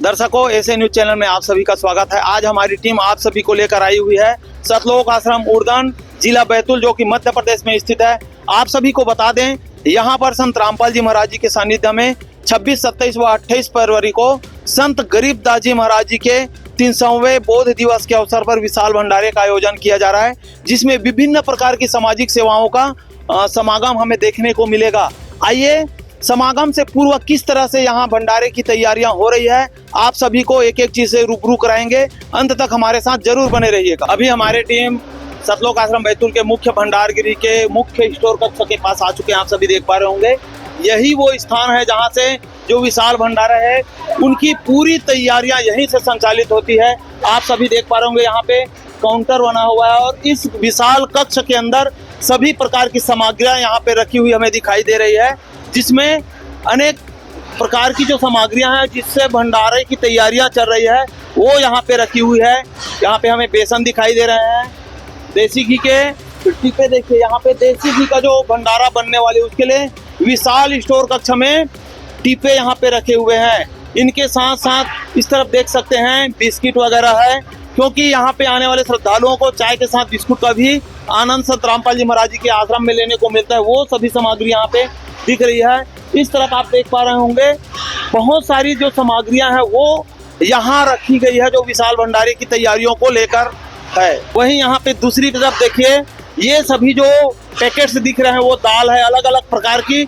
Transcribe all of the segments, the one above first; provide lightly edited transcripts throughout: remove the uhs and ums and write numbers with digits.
दर्शकों, ऐसे news channel में आप सभी का स्वागत है। आज हमारी टीम आप सभी को लेकर आई हुई है सतलोक आश्रम उड़न, जिला बैतूल, जो कि मध्य प्रदेश में स्थित है। आप सभी को बता दें, यहाँ पर संत रामपाल जी महाराज जी के सानिध्य में 26, 27 व 28 फरवरी को संत गरीबदास जी महाराज जी के 300वें बोध दिवस के अवसर पर विशाल भंडारे का आयोजन किया जा रहा है, जिसमें विभिन्न प्रकार की सामाजिक सेवाओं का समागम हमें देखने को मिलेगा। आइए, समागम से पूर्व किस तरह से यहाँ भंडारे की तैयारियां हो रही है, आप सभी को एक एक चीज से रूबरू कराएंगे। अंत तक हमारे साथ जरूर बने रहिएगा। अभी हमारे टीम सतलोक आश्रम बैतूल के मुख्य भंडारगिरी के मुख्य स्टोर कक्ष के पास आ चुके हैं। आप सभी देख पा रहे होंगे, यही वो स्थान है जहाँ से जो विशाल भंडारा है उनकी पूरी तैयारियां यहीं से संचालित होती है। आप सभी देख पा रहे होंगे, यहाँ पे काउंटर बना हुआ है और इस विशाल कक्ष के अंदर सभी प्रकार की सामग्रियां यहाँ पे रखी हुई हमें दिखाई दे रही है, जिसमें अनेक प्रकार की जो सामग्रियां हैं जिससे भंडारे की तैयारियां चल रही है वो यहाँ पे रखी हुई है। यहाँ पे हमें बेसन दिखाई दे रहे हैं, देसी घी के टीपे देखिए, यहाँ पे देसी घी का जो भंडारा बनने वाले उसके लिए विशाल स्टोर कक्ष में टीपे यहाँ पे रखे हुए हैं। इनके साथ साथ इस तरफ देख सकते हैं बिस्किट वगैरह है, क्योंकि यहाँ पे आने वाले श्रद्धालुओं को चाय के साथ बिस्कुट का भी आनंद संत रामपाल जी महाराज जी के आश्रम में लेने को मिलता है। वो सभी सामग्री यहाँ पे दिख रही है। इस तरफ आप देख पा रहे होंगे बहुत सारी जो सामग्रियां हैं वो यहाँ रखी गई है, जो विशाल भंडारे की तैयारियों को लेकर है। वहीं यहाँ पे दूसरी तरफ देखिए, ये सभी जो पैकेट्स दिख रहे हैं वो दाल है, अलग अलग प्रकार की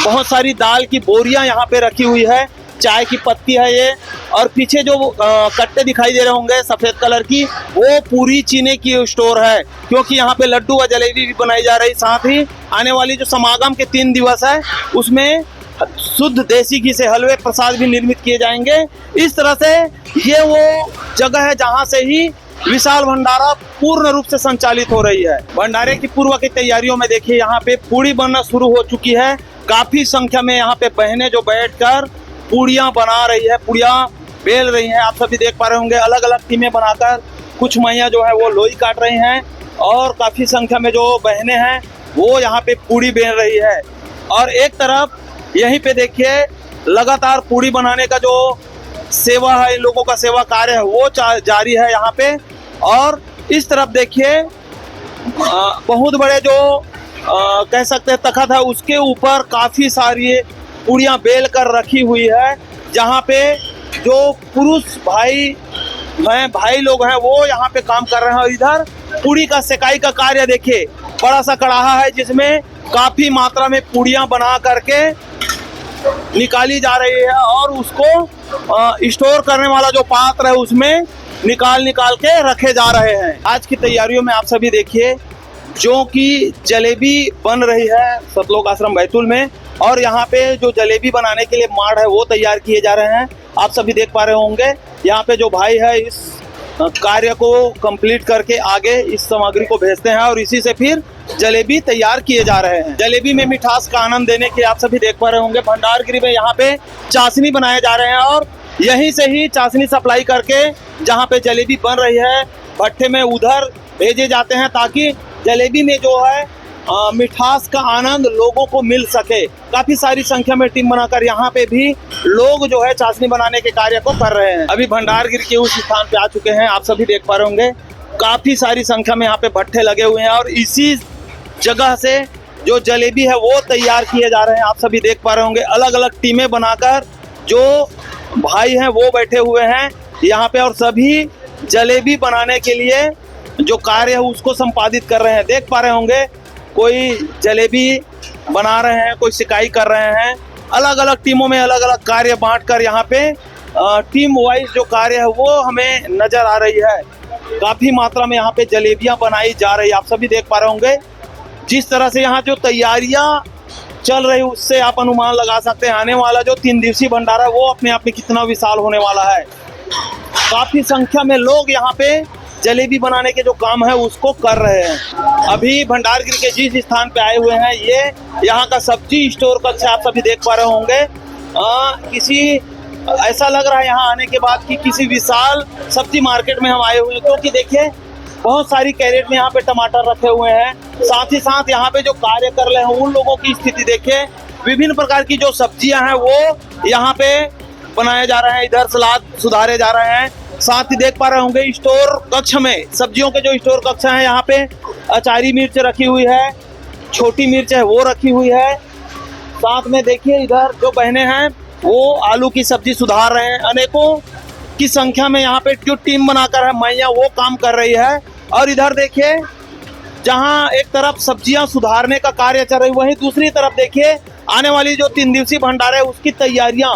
बहुत सारी दाल की बोरियां यहाँ पे रखी हुई है। चाय की पत्ती है ये, और पीछे जो कट्टे दिखाई दे रहे होंगे सफेद कलर की, वो पूरी चीनी की स्टोर है, क्योंकि यहाँ पे लड्डू व जलेबी भी बनाई जा रही। साथ ही आने वाली जो समागम के 3 दिवस है उसमें शुद्ध देसी घी से हलवे प्रसाद भी निर्मित किए जाएंगे। इस तरह से ये वो जगह है जहाँ से ही विशाल भंडारा पूर्ण रूप से संचालित हो रही है। भंडारे की पूर्व की तैयारियों में देखिए, यहाँ पे पूड़ी बनना शुरू हो चुकी है। काफी संख्या में यहाँ पे बहनें जो बैठकर पूड़ियाँ बना रही है, पूड़ियाँ बेल रही हैं। आप सभी देख पा रहे होंगे, अलग अलग टीमें बनाकर कुछ मैया जो है वो लोई काट रही हैं, और काफी संख्या में जो बहनें हैं वो यहाँ पे पूड़ी बेल रही है। और एक तरफ यहीं पे देखिए लगातार पूड़ी बनाने का जो सेवा है, इन लोगों का सेवा कार्य है वो जारी है यहाँ पे। और इस तरफ देखिए बहुत बड़े जो कह सकते हैं तखत है, उसके ऊपर काफी सारी पूड़ियाँ बेल कर रखी हुई है, जहाँ पे जो पुरुष भाई लोग हैं वो यहाँ पे काम कर रहे हैं। और इधर पूड़ी का सेकाई का कार्य देखिए, बड़ा सा कड़ाहा है जिसमें काफी मात्रा में पूड़ियाँ बना करके निकाली जा रही है, और उसको स्टोर करने वाला जो पात्र है उसमें निकाल के रखे जा रहे हैं। आज की तैयारियों में आप सभी देखिए, जो कि जलेबी बन रही है सतलोक आश्रम बैतूल में, और यहाँ पे जो जलेबी बनाने के लिए माड़ है वो तैयार किए जा रहे हैं। आप सभी देख पा रहे होंगे, यहाँ पे जो भाई है इस कार्य को कंप्लीट करके आगे इस सामग्री को भेजते हैं, और इसी से फिर जलेबी तैयार किए जा रहे हैं। जलेबी में मिठास का आनंद देने के आप सभी देख पा रहे होंगे, भंडारगिरी में यहाँ पे चाशनी बनाए जा रहे हैं, और यहीं से ही चाशनी सप्लाई करके जहाँ पे जलेबी बन रही है भट्ठे में उधर भेजे जाते हैं, ताकि जलेबी में जो है मिठास का आनंद लोगों को मिल सके। काफी सारी संख्या में टीम बनाकर यहाँ पे भी लोग जो है चाशनी बनाने के कार्य को कर रहे हैं। अभी भंडारगिरी के उस स्थान पे आ चुके हैं, आप सभी देख पा रहे होंगे काफी सारी संख्या में यहाँ पे भट्ठे लगे हुए हैं, और इसी जगह से जो जलेबी है वो तैयार किए जा रहे हैं। आप सभी देख पा रहे होंगे, अलग अलग टीमें बनाकर जो भाई हैं वो बैठे हुए हैं यहाँ पे, और सभी जलेबी बनाने के लिए जो कार्य है उसको संपादित कर रहे हैं। देख पा रहे होंगे, कोई जलेबी बना रहे हैं, कोई सिकाई कर रहे हैं। अलग अलग टीमों में अलग अलग कार्य बांटकर यहाँ पे टीम वाइज जो कार्य है वो हमें नजर आ रही है। काफी मात्रा में यहाँ पे जलेबियां बनाई जा रही है। आप सभी देख पा रहे होंगे जिस तरह से यहाँ जो तैयारियां चल रही, उससे आप अनुमान लगा सकते हैं आने वाला जो 3 दिवसीय भंडारा है वो अपने आप में कितना विशाल होने वाला है। काफी संख्या में लोग यहाँ पे जलेबी बनाने के जो काम है उसको कर रहे हैं। अभी भंडारगिरी के जिस स्थान पे आए हुए हैं, ये यहाँ का सब्जी स्टोर कक्ष आप सभी देख पा रहे होंगे। किसी ऐसा लग रहा है यहाँ आने के बाद कि किसी विशाल सब्जी मार्केट में हम आए हुए हैं, क्योंकि देखिए बहुत सारी कैरेट में यहाँ पे टमाटर रखे हुए हैं। साथ ही साथ यहाँ पे जो कार्य कर रहे हैं उन लोगों की स्थिति देखिए, विभिन्न प्रकार की जो सब्जियां हैं वो यहाँ पे बनाए जा रहे हैं, इधर सलाद सुधारे जा रहे हैं। साथ ही देख पा रहे होंगे स्टोर कक्ष में, सब्जियों के जो स्टोर कक्ष हैं, यहाँ पे अचारी मिर्च रखी हुई है, छोटी मिर्च है वो रखी हुई है। साथ में देखिए इधर जो बहनें हैं वो आलू की सब्जी सुधार रहे हैं। अनेकों की संख्या में यहाँ पे जो टीम बनाकर है मैया वो काम कर रही है। और इधर देखिए जहाँ एक तरफ सब्जियां सुधारने का कार्य चल रही, वहीं दूसरी तरफ देखिए आने वाली जो 3 दिवसीय भंडार है उसकी तैयारियां,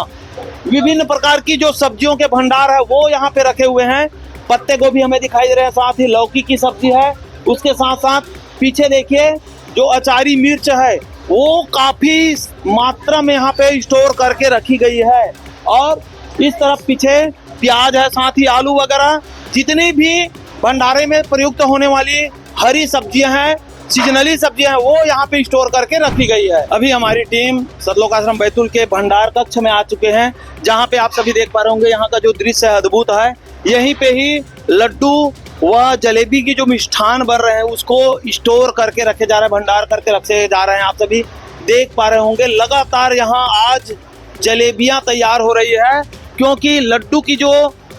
विभिन्न प्रकार की जो सब्जियों के भंडार है वो यहाँ पे रखे हुए हैं। पत्ते गोभी हमें दिखाई दे रहे हैं, साथ ही लौकी की सब्जी है। उसके साथ साथ पीछे देखिए जो अचारी मिर्च है वो काफी मात्रा में यहाँ पे स्टोर करके रखी गई है। और इस तरफ पीछे प्याज है, साथ ही आलू वगैरह जितनी भी भंडारे में प्रयुक्त होने वाली हरी सब्जियां हैं, सीजनली सब्जियां हैं, वो यहाँ पे स्टोर करके रखी गई है। अभी हमारी टीम सतलोक आश्रम बैतूल के भंडार कक्ष में आ चुके हैं, जहाँ पे आप सभी देख पा रहे होंगे यहाँ का जो दृश्य है अद्भुत है। यहीं पे ही लड्डू व जलेबी की जो मिष्ठान बन रहे हैं उसको स्टोर करके रखे जा रहे हैं, भंडार करके रखे जा रहे हैं। आप सभी देख पा रहे होंगे लगातार यहाँ आज जलेबियां तैयार हो रही है, क्योंकि लड्डू की जो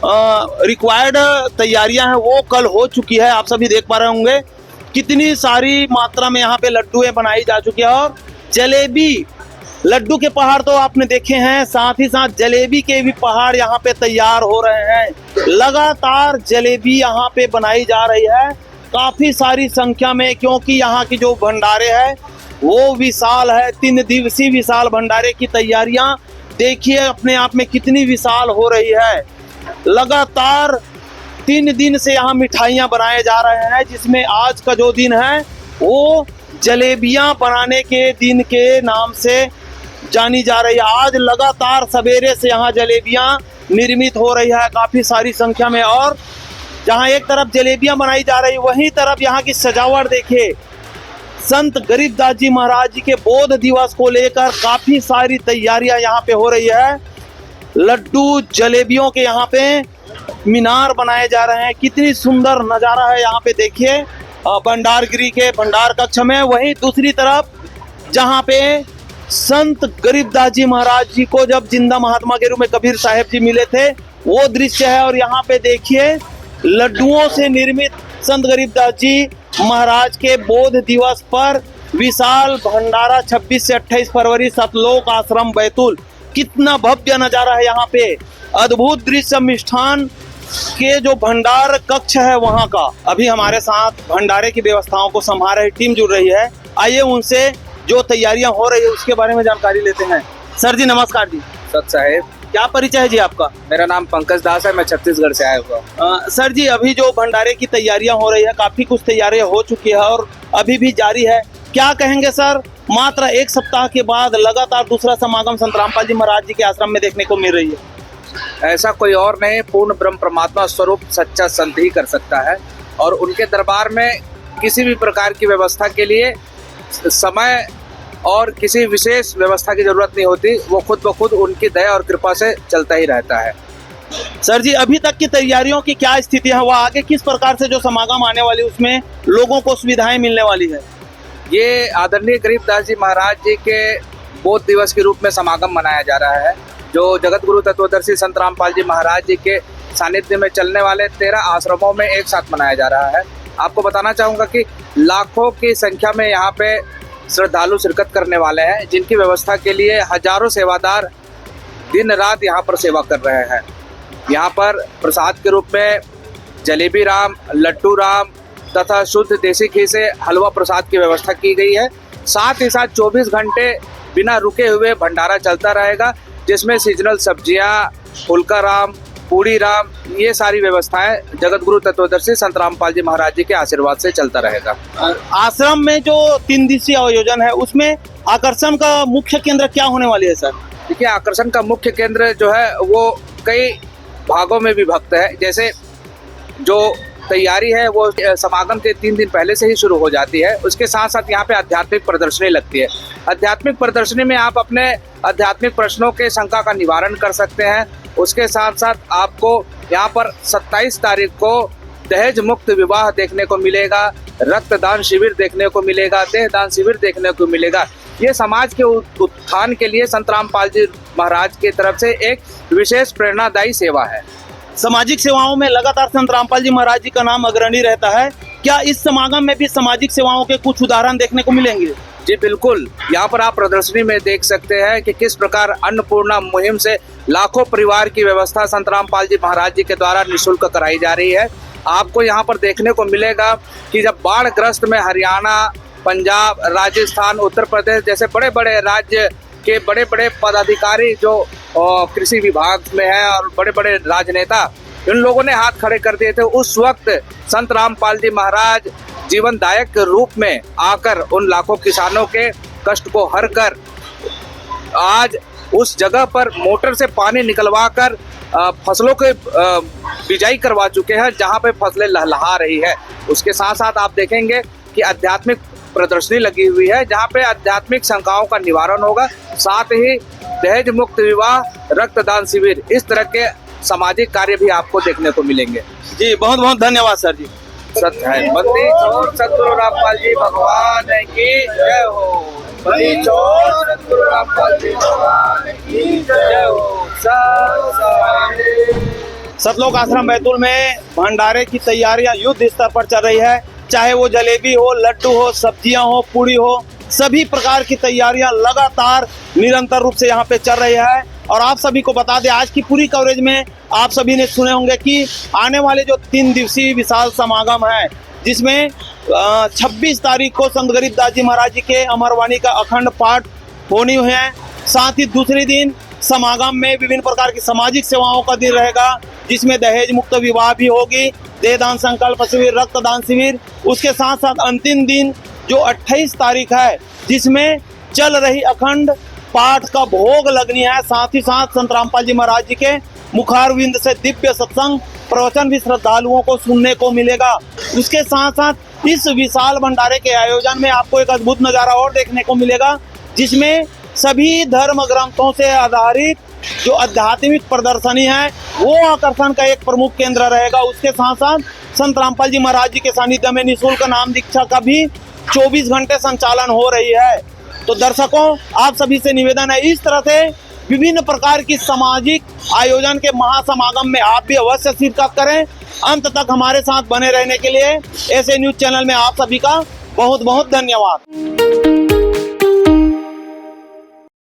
रिक्वायर्ड तैयारियां हैं वो कल हो चुकी है। आप सभी देख पा रहे होंगे कितनी सारी मात्रा में यहाँ पे लड्डूएं बनाई जा चुकी है। और जलेबी, लड्डू के पहाड़ तो आपने देखे हैं, साथ ही साथ जलेबी के भी पहाड़ यहाँ पे तैयार हो रहे हैं। लगातार जलेबी यहाँ पे बनाई जा रही है काफी सारी संख्या में, क्योंकि यहाँ की जो भंडारे है वो विशाल है। 3 दिवसीय विशाल भंडारे की तैयारियां देखिए अपने आप में कितनी विशाल हो रही है। लगातार 3 दिन से यहाँ मिठाइयाँ बनाए जा रहे हैं, जिसमें आज का जो दिन है वो जलेबियाँ बनाने के दिन के नाम से जानी जा रही है। आज लगातार सवेरे से यहाँ जलेबियाँ निर्मित हो रही है काफ़ी सारी संख्या में। और जहाँ एक तरफ जलेबियाँ बनाई जा रही है, वहीं तरफ यहाँ की सजावट देखिए। संत गरीबदास जी महाराज जी के बोध दिवस को लेकर काफ़ी सारी तैयारियाँ यहाँ पे हो रही है। लड्डू जलेबियों के यहाँ पे मीनार बनाए जा रहे हैं, कितनी सुंदर नज़ारा है यहाँ पे देखिए भंडारगिरी के भंडार कक्ष में। वहीं दूसरी तरफ जहाँ पे संत गरीबदास जी महाराज जी को जब जिंदा महात्मा के रूप में कबीर साहब जी मिले थे वो दृश्य है। और यहाँ पे देखिए लड्डुओं से निर्मित संत गरीबदास जी महाराज के बोध दिवस पर विशाल भंडारा 26 से 28 फरवरी सतलोक आश्रम बैतूल। कितना भव्य नजारा है यहाँ पे, अद्भुत दृश्य। मिष्ठान के जो भंडार कक्ष है वहाँ का। अभी हमारे साथ भंडारे की व्यवस्थाओं को संभाल रही टीम जुड़ रही है, आइए उनसे जो तैयारियां हो रही है उसके बारे में जानकारी लेते हैं। सर जी नमस्कार जी। सत साहेब, क्या परिचय है जी आपका? मेरा नाम पंकज दास है, मैं छत्तीसगढ़ से आया हुआ। सर जी अभी जो भंडारे की तैयारियां हो रही है, काफी कुछ तैयारियां हो चुकी है और अभी भी जारी है, क्या कहेंगे सर? मात्र 1 सप्ताह के बाद लगातार दूसरा समागम संत रामपाल जी महाराज जी के आश्रम में देखने को मिल रही है। ऐसा कोई और नहीं, पूर्ण ब्रह्म परमात्मा स्वरूप सच्चा संत ही कर सकता है। और उनके दरबार में किसी भी प्रकार की व्यवस्था के लिए समय और किसी विशेष व्यवस्था की जरूरत नहीं होती, वो खुद ब खुद उनकी दया और कृपा से चलता ही रहता है। सर जी अभी तक की तैयारियों की क्या स्थिति है, वह आगे किस प्रकार से जो समागम आने वाली उसमें लोगों को सुविधाएं मिलने वाली है? ये आदरणीय गरीबदास जी महाराज जी के बोध दिवस के रूप में समागम मनाया जा रहा है, जो जगत गुरु तत्वदर्शी संत रामपाल जी महाराज जी के सानिध्य में चलने वाले 13 आश्रमों में एक साथ मनाया जा रहा है। आपको बताना चाहूँगा कि लाखों की संख्या में यहाँ पे श्रद्धालु शिरकत करने वाले हैं, जिनकी व्यवस्था के लिए हजारों सेवादार दिन रात यहाँ पर सेवा कर रहे हैं। यहाँ पर प्रसाद के रूप में जलेबी राम, लड्डू राम तथा शुद्ध देसी घी से हलवा प्रसाद की व्यवस्था की गई है। साथ ही साथ 24 घंटे बिना रुके हुए भंडारा चलता रहेगा, जिसमें सीजनल सब्जियाँ, फुल्का राम, पूड़ी राम, ये सारी व्यवस्थाएं जगत गुरु तत्वदर्शी संत रामपाल जी महाराज जी के आशीर्वाद से चलता रहेगा। आश्रम में जो 3 दिवसीय आयोजन है उसमें आकर्षण का मुख्य केंद्र क्या होने वाली है सर? देखिए, आकर्षण का मुख्य केंद्र जो है वो कई भागों में विभक्त है। जैसे जो तैयारी है वो समागम के 3 दिन पहले से ही शुरू हो जाती है। उसके साथ साथ यहाँ पे आध्यात्मिक प्रदर्शनी लगती है। आध्यात्मिक प्रदर्शनी में आप अपने आध्यात्मिक प्रश्नों के शंका का निवारण कर सकते हैं। उसके साथ साथ आपको यहाँ पर 27 तारीख को दहेज मुक्त विवाह देखने को मिलेगा, रक्तदान शिविर देखने को मिलेगा, देहदान शिविर देखने को मिलेगा। ये समाज के उत्थान के लिए संत रामपाल जी महाराज की तरफ से एक विशेष प्रेरणादायी सेवा है। सामाजिक सेवाओं में लगातार संत रामपाल जी महाराज जी का नाम अग्रणी रहता है। क्या इस समागम में भी सामाजिक सेवाओं के कुछ उदाहरण देखने को मिलेंगे? जी बिल्कुल, यहाँ पर आप प्रदर्शनी में देख सकते हैं कि किस प्रकार अन्नपूर्णा मुहिम से लाखों परिवार की व्यवस्था संत रामपाल जी महाराज जी के द्वारा निःशुल्क कराई जा रही है। आपको यहाँ पर देखने को मिलेगा कि जब बाढ़ ग्रस्त में हरियाणा, पंजाब, राजस्थान, उत्तर प्रदेश जैसे बड़े बड़े राज्य के बड़े बड़े पदाधिकारी जो कृषि विभाग में है और बड़े बड़े राजनेता, इन लोगों ने हाथ खड़े कर दिए थे, उस वक्त संत रामपाल जी महाराज जीवनदायक के रूप में आकर उन लाखों किसानों के कष्ट को हर कर आज उस जगह पर मोटर से पानी निकलवा कर फसलों के बिजाई करवा चुके हैं, जहां पे फसलें लहलहा रही है। उसके साथ साथ आप देखेंगे कि आध्यात्मिक प्रदर्शनी लगी हुई है, जहां पे आध्यात्मिक शंकाओं का निवारण होगा, साथ ही दहेज मुक्त विवाह, रक्तदान शिविर, इस तरह के सामाजिक कार्य भी आपको देखने को मिलेंगे। जी बहुत बहुत धन्यवाद सर जी। सत्य है बंदी चोर सतगुरु रामपाल जी भगवान की जय हो। बंदी चोर सतगुरु रामपाल जी भगवान की जय हो। सतलोक आश्रम बैतूल में भंडारे की तैयारियां युद्ध स्तर पर चल रही है। चाहे वो जलेबी हो, लड्डू हो, सब्जियां हो, पूरी हो, सभी प्रकार की तैयारियां लगातार निरंतर रूप से यहाँ पे चल रही है। और आप सभी को बता दें, आज की पूरी कवरेज में आप सभी ने सुने होंगे कि आने वाले जो 3 दिवसीय विशाल समागम है, जिसमें 26 तारीख को संत गरीबदास जी महाराज जी के अमरवाणी का अखंड पाठ होनी है। साथ ही दूसरे दिन समागम में विभिन्न प्रकार की सामाजिक सेवाओं का दिन रहेगा, जिसमें दहेज मुक्त विवाह भी होगी, देहदान संकल्प शिविर, रक्तदान शिविर। उसके साथ साथ अंतिम दिन जो 28 तारीख है, जिसमें चल रही अखंड पाठ का भोग लगनी है। साथ ही साथ संत रामपाल जी महाराज जी के मुखारविंद से दिव्य सत्संग प्रवचन भी श्रद्धालुओं को सुनने को मिलेगा। उसके साथ साथ इस विशाल भंडारे के आयोजन में आपको एक अद्भुत नज़ारा और देखने को मिलेगा, जिसमें सभी धर्म ग्रंथों से आधारित जो आध्यात्मिक प्रदर्शनी है, वो आकर्षण का एक प्रमुख केंद्र रहेगा। उसके साथ साथ संत रामपाल जी महाराज जी के सानिध्य में निःशुल्क नाम दीक्षा का भी 24 घंटे संचालन हो रही है। तो दर्शकों, आप सभी से निवेदन है, इस तरह से विभिन्न प्रकार की सामाजिक आयोजन के महासमागम में आप भी अवश्य शिरकत करें। अंत तक हमारे साथ बने रहने के लिए ऐसे न्यूज चैनल में आप सभी का बहुत बहुत धन्यवाद।